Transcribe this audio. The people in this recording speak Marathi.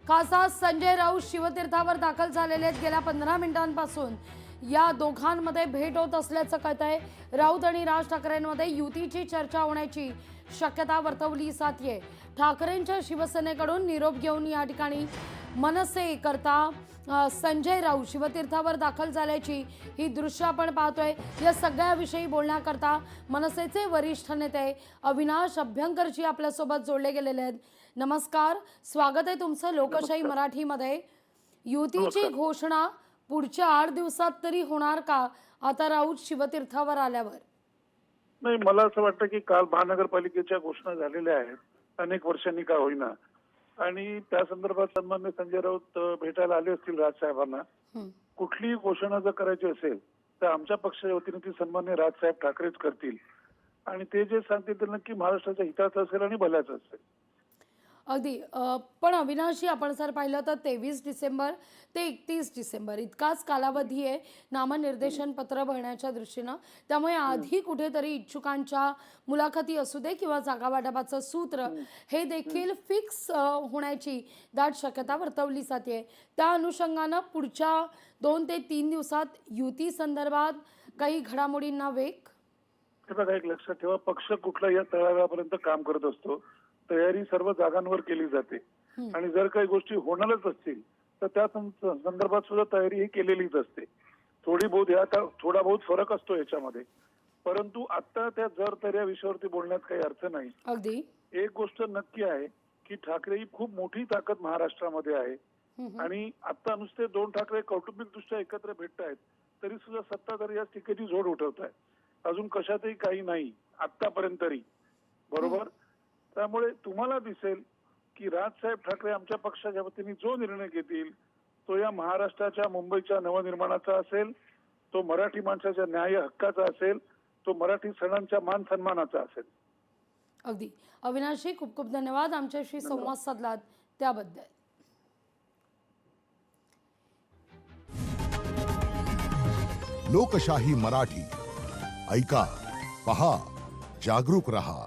खासदार संजय राऊत शिवतीर्थावर दाखल झालेले आहेत। गेल्या 15 मिनिटांपासून या दोघांमध्ये भेट होत असल्याचं कळतंय। राऊत आणि राज ठाकरेंमध्ये युतीची चर्चा होण्याची शक्यता वर्तवली जाते। ठाकरेंच्या शिवसेनेकडून निरोप घेऊन या ठिकाणी मनसे करता संजय राऊत शिवतीर्थावर दाखल झाल्याची ही दृश्य आपण पाहतोय। या सगळ्याविषयी बोलण्याकरता मनसेचे वरिष्ठ नेते अविनाश अभ्यंकरजी आपल्यासोबत जोडले गेलेले आहेत। नमस्कार, स्वागत आहे तुमचं लोकशाही मराठीमध्ये। युतीची घोषणा पुढच्या 8 दिवसात तरी होणार का आता राऊत शिवतीर्थावर आल्यावर? नाही, मला असं वाटतं की काल महानगरपालिकेच्या घोषणा झालेल्या आहेत, अनेक वर्षांनी का होईना, आणि त्या संदर्भात सन्मान्य संजय राऊत भेटायला आले असतील राजसाहेबांना। कुठलीही घोषणा जर करायची असेल तर आमच्या पक्षाच्या वतीने ती सन्मान्य राजसाहेब ठाकरेच करतील, आणि ते जे सांगतील ते नक्की महाराष्ट्राच्या हिताचं असेल आणि भल्याचं असेल। अगदी पण अविनाशी आपण जर पाहिलं तर 23 डिसेंबर ते 31 डिसेंबर इतकाच कालावधी आहे नामनिर्देशन पत्र भरण्याच्या दृष्टीनं। त्यामुळे आधी कुठेतरी इच्छुकांच्या मुलाखती असू दे किंवा जागा वाटपाचं सूत्र हे देखील फिक्स होण्याची दाट शक्यता वर्तवली जाते। त्या अनुषंगानं पुढच्या 2 ते 3 दिवसात युती संदर्भात काही घडामोडींना वेग? हे बघा, एक लक्षात ठेवा, पक्ष कुठला या तळागाळापर्यंत काम करत असतो, तयारी सर्व जागांवर केली जाते, आणि जर काही गोष्टी होणारच असतील तर त्या संदर्भात सुद्धा तयारी ही केलेलीच असते। थोडा बहुत फरक असतो याच्यामध्ये, परंतु आता त्या जर तर या विषयावरती बोलण्यात काही अर्थ नाही। अगदी एक गोष्ट नक्की आहे की ठाकरे ही खूप मोठी ताकद महाराष्ट्रामध्ये आहे, आणि आता नुसते 2 ठाकरे कौटुंबिक दृष्ट्या एकत्र भेटत आहेत तरी सुद्धा सत्ताधारी या टीकेची झोड उठवत आहेत। अजून कशातही काही नाही आतापर्यंत तरी, बरोबर। त्यामुळे तुम्हाला दिसेल की राजसाहेब ठाकरे आमच्या पक्षाच्या वतीने जो निर्णय घेतील तो या महाराष्ट्राच्या मुंबईच्या नवनिर्माणाचा असेल, तो मराठी माणसाच्या न्याय हक्काचा असेल, तो मराठी सणांच्या मान सन्मानाचा असेल। अगदी अविनाशी, खूप खूप धन्यवाद आमच्याशी संवाद साधलात त्याबद्दल। लोकशाही मराठी ऐका, पहा, जागरूक रहा।